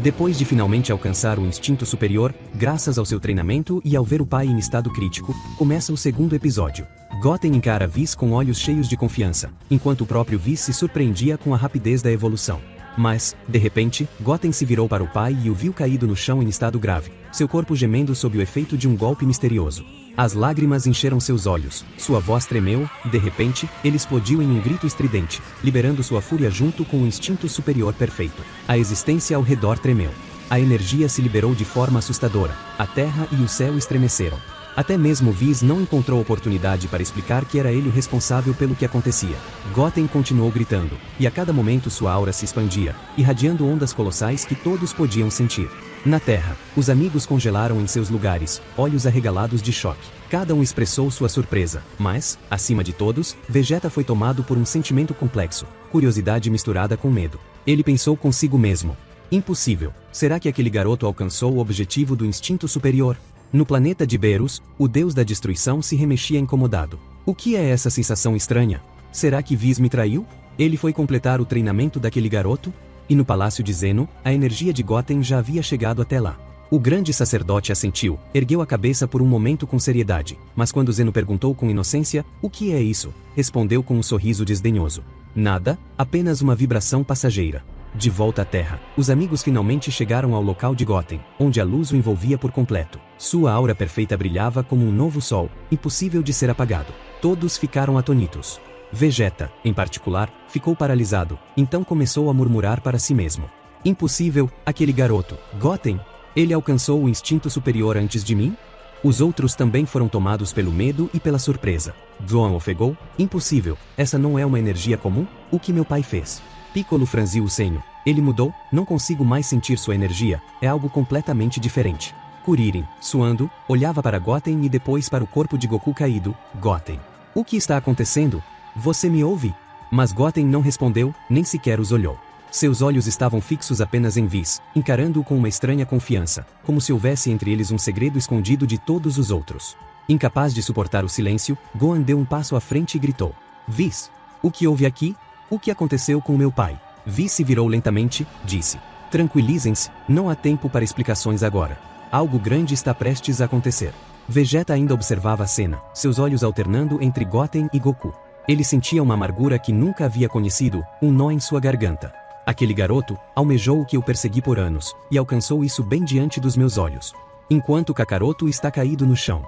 Depois de finalmente alcançar o instinto superior, graças ao seu treinamento e ao ver o pai em estado crítico, começa o segundo episódio. Goten encara Whis com olhos cheios de confiança, enquanto o próprio Whis se surpreendia com a rapidez da evolução. Mas, de repente, Goten se virou para o pai e o viu caído no chão em estado grave, seu corpo gemendo sob o efeito de um golpe misterioso. As lágrimas encheram seus olhos, sua voz tremeu, de repente, ele explodiu em um grito estridente, liberando sua fúria junto com o instinto superior perfeito. A existência ao redor tremeu. A energia se liberou de forma assustadora, a terra e o céu estremeceram. Até mesmo Whis não encontrou oportunidade para explicar que era ele o responsável pelo que acontecia. Goten continuou gritando, e a cada momento sua aura se expandia, irradiando ondas colossais que todos podiam sentir. Na terra, os amigos congelaram em seus lugares, olhos arregalados de choque. Cada um expressou sua surpresa, mas, acima de todos, Vegeta foi tomado por um sentimento complexo, curiosidade misturada com medo. Ele pensou consigo mesmo: impossível, será que aquele garoto alcançou o objetivo do instinto superior? No planeta de Berus, o deus da destruição se remexia incomodado. O que é essa sensação estranha? Será que Whis me traiu? Ele foi completar o treinamento daquele garoto? E no palácio de Zeno, a energia de Goten já havia chegado até lá. O grande sacerdote assentiu, ergueu a cabeça por um momento com seriedade, mas quando Zeno perguntou com inocência: o que é isso? Respondeu com um sorriso desdenhoso: nada, apenas uma vibração passageira. De volta à Terra, os amigos finalmente chegaram ao local de Goten, onde a luz o envolvia por completo. Sua aura perfeita brilhava como um novo sol, impossível de ser apagado. Todos ficaram atônitos. Vegeta, em particular, ficou paralisado, então começou a murmurar para si mesmo: impossível, aquele garoto, Goten, ele alcançou o instinto superior antes de mim? Os outros também foram tomados pelo medo e pela surpresa. Gohan ofegou: impossível, essa não é uma energia comum? O que meu pai fez? Piccolo franziu o senho. Ele mudou, não consigo mais sentir sua energia, é algo completamente diferente. Kuririn, suando, olhava para Goten e depois para o corpo de Goku caído. Goten, o que está acontecendo? Você me ouve? Mas Goten não respondeu, nem sequer os olhou. Seus olhos estavam fixos apenas em Whis, encarando-o com uma estranha confiança, como se houvesse entre eles um segredo escondido de todos os outros. Incapaz de suportar o silêncio, Gohan deu um passo à frente e gritou: Whis, o que houve aqui? O que aconteceu com meu pai? Whis se virou lentamente, disse: tranquilizem-se, não há tempo para explicações agora. Algo grande está prestes a acontecer. Vegeta ainda observava a cena, seus olhos alternando entre Goten e Goku. Ele sentia uma amargura que nunca havia conhecido, um nó em sua garganta. Aquele garoto almejou o que eu persegui por anos, e alcançou isso bem diante dos meus olhos. Enquanto Kakaroto está caído no chão.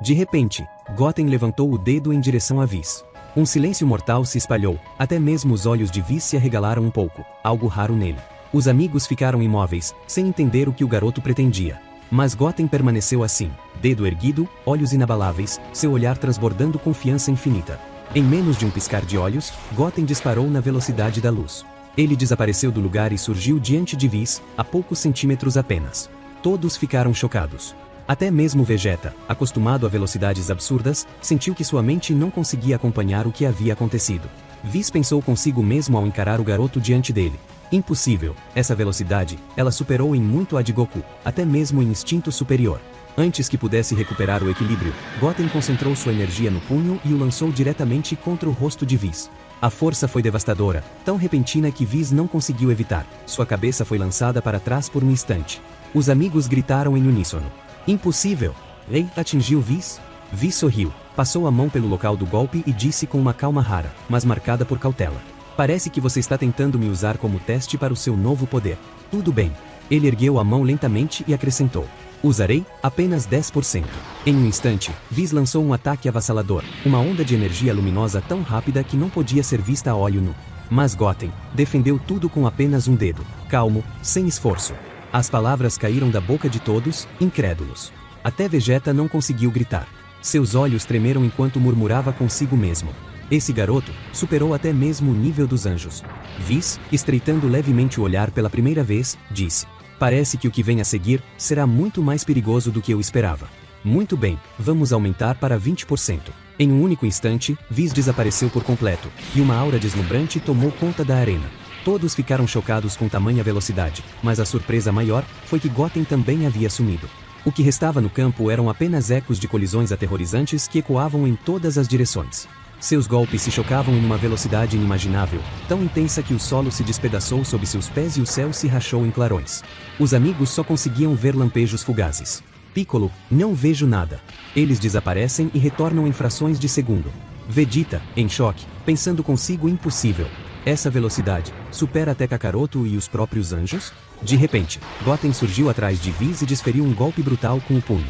De repente, Goten levantou o dedo em direção a Whis. Um silêncio mortal se espalhou, até mesmo os olhos de Whis se arregalaram um pouco, algo raro nele. Os amigos ficaram imóveis, sem entender o que o garoto pretendia. Mas Goten permaneceu assim, dedo erguido, olhos inabaláveis, seu olhar transbordando confiança infinita. Em menos de um piscar de olhos, Goten disparou na velocidade da luz. Ele desapareceu do lugar e surgiu diante de Whis, a poucos centímetros apenas. Todos ficaram chocados. Até mesmo Vegeta, acostumado a velocidades absurdas, sentiu que sua mente não conseguia acompanhar o que havia acontecido. Whis pensou consigo mesmo ao encarar o garoto diante dele. Impossível, essa velocidade, ela superou em muito a de Goku, até mesmo em instinto superior. Antes que pudesse recuperar o equilíbrio, Goten concentrou sua energia no punho e o lançou diretamente contra o rosto de Whis. A força foi devastadora, tão repentina que Whis não conseguiu evitar. Sua cabeça foi lançada para trás por um instante. Os amigos gritaram em uníssono: impossível! Ei, atingiu Whis? Whis sorriu, passou a mão pelo local do golpe e disse com uma calma rara, mas marcada por cautela: parece que você está tentando me usar como teste para o seu novo poder. Tudo bem. Ele ergueu a mão lentamente e acrescentou: usarei apenas 10%. Em um instante, Whis lançou um ataque avassalador, uma onda de energia luminosa tão rápida que não podia ser vista a olho nu. Mas Goten defendeu tudo com apenas um dedo, calmo, sem esforço. As palavras caíram da boca de todos, incrédulos. Até Vegeta não conseguiu gritar. Seus olhos tremeram enquanto murmurava consigo mesmo: esse garoto superou até mesmo o nível dos anjos. Whis, estreitando levemente o olhar pela primeira vez, disse: parece que o que vem a seguir será muito mais perigoso do que eu esperava. Muito bem, vamos aumentar para 20%. Em um único instante, Whis desapareceu por completo, e uma aura deslumbrante tomou conta da arena. Todos ficaram chocados com tamanha velocidade, mas a surpresa maior foi que Goten também havia sumido. O que restava no campo eram apenas ecos de colisões aterrorizantes que ecoavam em todas as direções. Seus golpes se chocavam em uma velocidade inimaginável, tão intensa que o solo se despedaçou sob seus pés e o céu se rachou em clarões. Os amigos só conseguiam ver lampejos fugazes. Piccolo, não vejo nada. Eles desaparecem e retornam em frações de segundo. Vegeta, em choque, pensando consigo impossível. Essa velocidade, supera até Kakaroto e os próprios anjos? De repente, Goten surgiu atrás de Whis e desferiu um golpe brutal com o punho.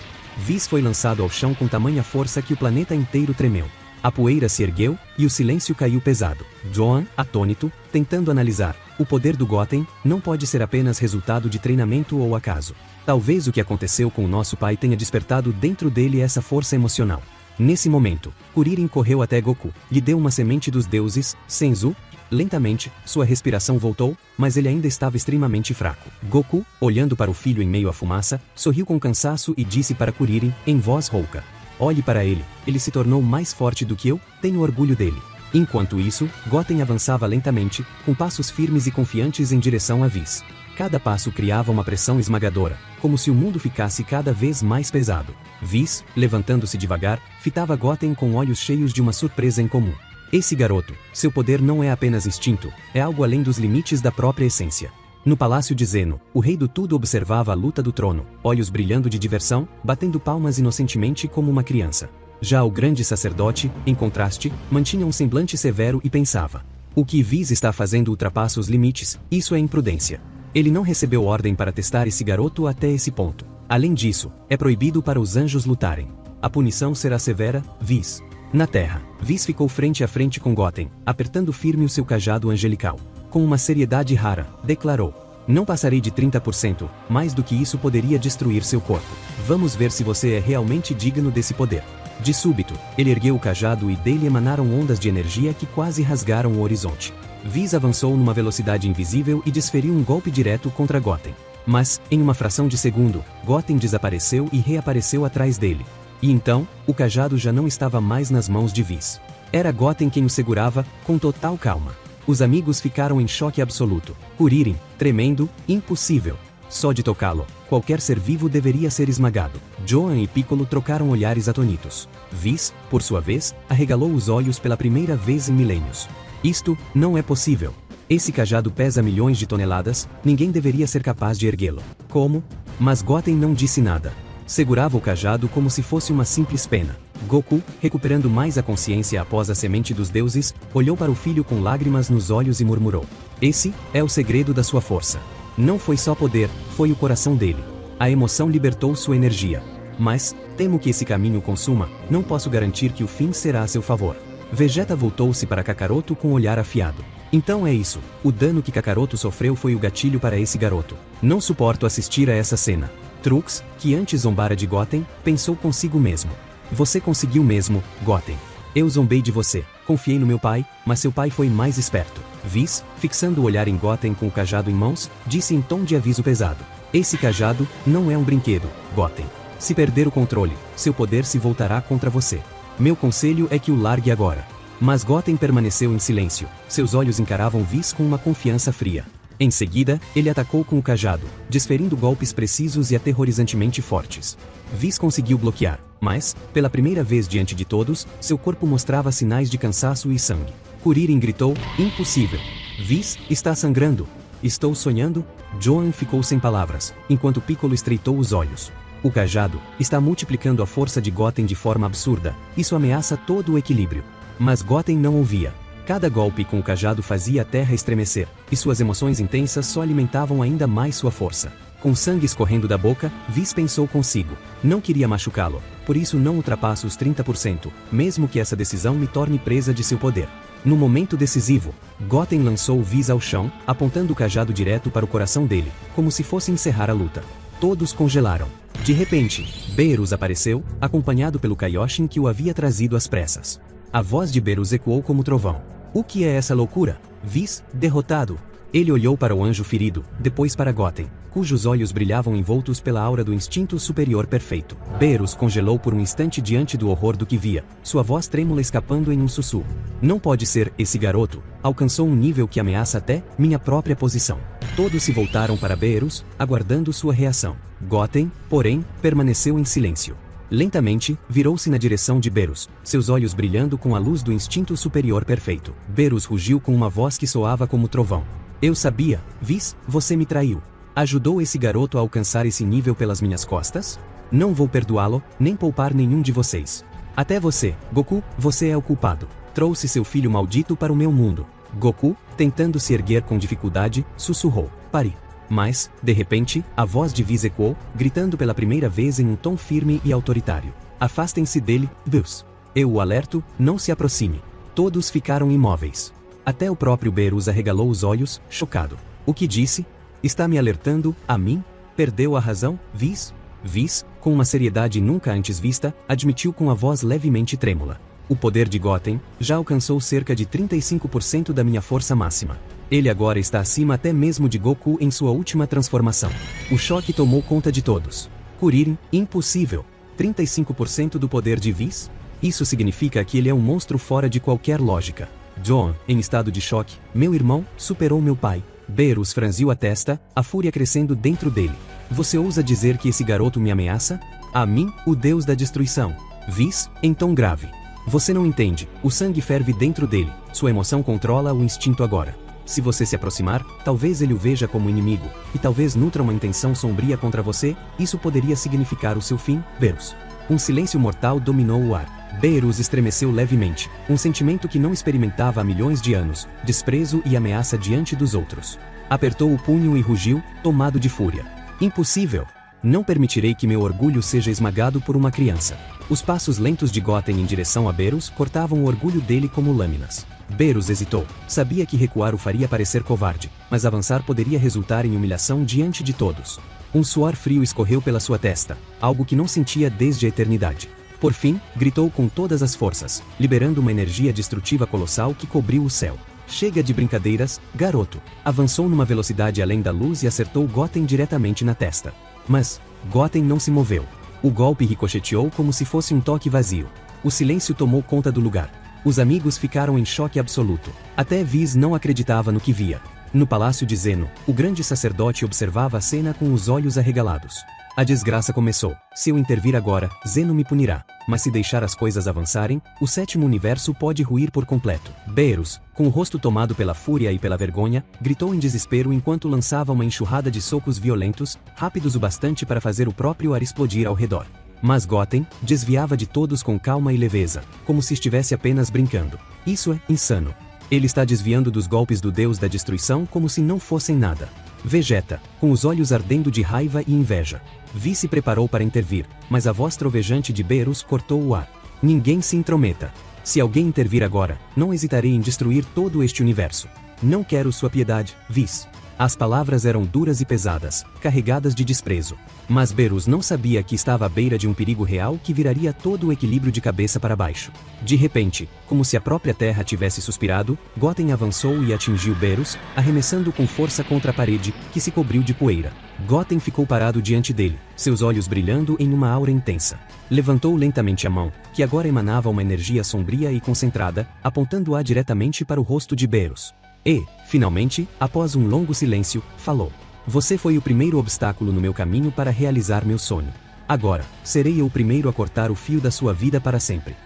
Whis foi lançado ao chão com tamanha força que o planeta inteiro tremeu. A poeira se ergueu, e o silêncio caiu pesado. Gohan, atônito, tentando analisar. O poder do Goten não pode ser apenas resultado de treinamento ou acaso. Talvez o que aconteceu com o nosso pai tenha despertado dentro dele essa força emocional. Nesse momento, Kuririn correu até Goku, lhe deu uma semente dos deuses, Senzu. Lentamente, sua respiração voltou, mas ele ainda estava extremamente fraco. Goku, olhando para o filho em meio à fumaça, sorriu com cansaço e disse para Kuririn, em voz rouca: olhe para ele se tornou mais forte do que eu, tenho orgulho dele. Enquanto isso, Goten avançava lentamente, com passos firmes e confiantes em direção a Whis. Cada passo criava uma pressão esmagadora, como se o mundo ficasse cada vez mais pesado. Whis, levantando-se devagar, fitava Goten com olhos cheios de uma surpresa incomum. Esse garoto, seu poder não é apenas instinto, é algo além dos limites da própria essência. No palácio de Zeno, o rei do tudo observava a luta do trono, olhos brilhando de diversão, batendo palmas inocentemente como uma criança. Já o grande sacerdote, em contraste, mantinha um semblante severo e pensava: o que Whis está fazendo ultrapassa os limites, isso é imprudência. Ele não recebeu ordem para testar esse garoto até esse ponto. Além disso, é proibido para os anjos lutarem. A punição será severa, Whis. Na terra, Whis ficou frente a frente com Goten, apertando firme o seu cajado angelical. Com uma seriedade rara, declarou: não passarei de 30%, mais do que isso poderia destruir seu corpo. Vamos ver se você é realmente digno desse poder. De súbito, ele ergueu o cajado e dele emanaram ondas de energia que quase rasgaram o horizonte. Whis avançou numa velocidade invisível e desferiu um golpe direto contra Goten. Mas, em uma fração de segundo, Goten desapareceu e reapareceu atrás dele. E então, o cajado já não estava mais nas mãos de Whis. Era Goten quem o segurava, com total calma. Os amigos ficaram em choque absoluto. Kuririn, tremendo, impossível. Só de tocá-lo, qualquer ser vivo deveria ser esmagado. Gohan e Piccolo trocaram olhares atonitos. Whis, por sua vez, arregalou os olhos pela primeira vez em milênios. Isto não é possível. Esse cajado pesa milhões de toneladas, ninguém deveria ser capaz de erguê-lo. Como? Mas Goten não disse nada. Segurava o cajado como se fosse uma simples pena. Goku, recuperando mais a consciência após a semente dos deuses, olhou para o filho com lágrimas nos olhos e murmurou: esse é o segredo da sua força. Não foi só poder, foi o coração dele. A emoção libertou sua energia. Mas, temo que esse caminho consuma, não posso garantir que o fim será a seu favor. Vegeta voltou-se para Kakaroto com um olhar afiado. Então é isso, o dano que Kakaroto sofreu foi o gatilho para esse garoto. Não suporto assistir a essa cena. Trunks, que antes zombara de Goten, pensou consigo mesmo. Você conseguiu mesmo, Goten. Eu zombei de você, confiei no meu pai, mas seu pai foi mais esperto. Whis, fixando o olhar em Goten com o cajado em mãos, disse em tom de aviso pesado: esse cajado não é um brinquedo, Goten. Se perder o controle, seu poder se voltará contra você. Meu conselho é que o largue agora. Mas Goten permaneceu em silêncio, seus olhos encaravam Whis com uma confiança fria. Em seguida, ele atacou com o cajado, desferindo golpes precisos e aterrorizantemente fortes. Whis conseguiu bloquear, mas, pela primeira vez diante de todos, seu corpo mostrava sinais de cansaço e sangue. Kuririn gritou: impossível! Whis, está sangrando! Estou sonhando? Gohan ficou sem palavras, enquanto Piccolo estreitou os olhos. O cajado está multiplicando a força de Goten de forma absurda, isso ameaça todo o equilíbrio. Mas Goten não ouvia. Cada golpe com o cajado fazia a terra estremecer, e suas emoções intensas só alimentavam ainda mais sua força. Com sangue escorrendo da boca, Whis pensou consigo: não queria machucá-lo, por isso não ultrapasso os 30%, mesmo que essa decisão me torne presa de seu poder. No momento decisivo, Goten lançou Whis ao chão, apontando o cajado direto para o coração dele, como se fosse encerrar a luta. Todos congelaram. De repente, Beerus apareceu, acompanhado pelo Kaioshin que o havia trazido às pressas. A voz de Beerus ecoou como trovão. O que é essa loucura? Whis, derrotado. Ele olhou para o anjo ferido, depois para Goten, cujos olhos brilhavam envoltos pela aura do instinto superior perfeito. Beerus congelou por um instante diante do horror do que via, sua voz trêmula escapando em um sussurro. Não pode ser, esse garoto alcançou um nível que ameaça até minha própria posição. Todos se voltaram para Beerus, aguardando sua reação. Goten, porém, permaneceu em silêncio. Lentamente, virou-se na direção de Berus, seus olhos brilhando com a luz do instinto superior perfeito. Berus rugiu com uma voz que soava como trovão. Eu sabia, Whis, você me traiu. Ajudou esse garoto a alcançar esse nível pelas minhas costas? Não vou perdoá-lo, nem poupar nenhum de vocês. Até você, Goku, você é o culpado. Trouxe seu filho maldito para o meu mundo. Goku, tentando se erguer com dificuldade, sussurrou. Pare. Mas, de repente, a voz de Whis ecoou, gritando pela primeira vez em um tom firme e autoritário. Afastem-se dele, Berus. Eu o alerto, não se aproxime. Todos ficaram imóveis. Até o próprio Berus arregalou os olhos, chocado. O que disse? Está me alertando, a mim? Perdeu a razão, Whis? Whis, com uma seriedade nunca antes vista, admitiu com a voz levemente trêmula. O poder de Goten já alcançou cerca de 35% da minha força máxima. Ele agora está acima até mesmo de Goku em sua última transformação. O choque tomou conta de todos. Kuririn, impossível. 35% do poder de Whis? Isso significa que ele é um monstro fora de qualquer lógica. John, em estado de choque, meu irmão, superou meu pai. Berus franziu a testa, a fúria crescendo dentro dele. Você ousa dizer que esse garoto me ameaça? A mim, o deus da destruição. Whis, em tom grave. Você não entende, o sangue ferve dentro dele, sua emoção controla o instinto agora. Se você se aproximar, talvez ele o veja como inimigo, e talvez nutra uma intenção sombria contra você, isso poderia significar o seu fim, Berus. Um silêncio mortal dominou o ar. Berus estremeceu levemente, um sentimento que não experimentava há milhões de anos, desprezo e ameaça diante dos outros. Apertou o punho e rugiu, tomado de fúria. Impossível! Não permitirei que meu orgulho seja esmagado por uma criança. Os passos lentos de Goten em direção a Berus cortavam o orgulho dele como lâminas. Berus hesitou. Sabia que recuar o faria parecer covarde, mas avançar poderia resultar em humilhação diante de todos. Um suor frio escorreu pela sua testa, algo que não sentia desde a eternidade. Por fim, gritou com todas as forças, liberando uma energia destrutiva colossal que cobriu o céu. Chega de brincadeiras, garoto. Avançou numa velocidade além da luz e acertou Goten diretamente na testa. Mas, Goten não se moveu. O golpe ricocheteou como se fosse um toque vazio. O silêncio tomou conta do lugar. Os amigos ficaram em choque absoluto. Até Whis não acreditava no que via. No palácio de Zeno, o grande sacerdote observava a cena com os olhos arregalados. A desgraça começou. Se eu intervir agora, Zeno me punirá. Mas se deixar as coisas avançarem, o sétimo universo pode ruir por completo. Berus, com o rosto tomado pela fúria e pela vergonha, gritou em desespero enquanto lançava uma enxurrada de socos violentos, rápidos o bastante para fazer o próprio ar explodir ao redor. Mas Goten desviava de todos com calma e leveza, como se estivesse apenas brincando. Isso é insano. Ele está desviando dos golpes do deus da destruição como se não fossem nada. Vegeta, com os olhos ardendo de raiva e inveja. Vi se preparou para intervir, mas a voz trovejante de Berus cortou o ar. Ninguém se intrometa. Se alguém intervir agora, não hesitarei em destruir todo este universo. Não quero sua piedade, Whis. As palavras eram duras e pesadas, carregadas de desprezo. Mas Berus não sabia que estava à beira de um perigo real que viraria todo o equilíbrio de cabeça para baixo. De repente, como se a própria terra tivesse suspirado, Goten avançou e atingiu Berus, arremessando com força contra a parede, que se cobriu de poeira. Goten ficou parado diante dele, seus olhos brilhando em uma aura intensa. Levantou lentamente a mão, que agora emanava uma energia sombria e concentrada, apontando-a diretamente para o rosto de Berus. E, finalmente, após um longo silêncio, falou. Você foi o primeiro obstáculo no meu caminho para realizar meu sonho. Agora, serei eu o primeiro a cortar o fio da sua vida para sempre.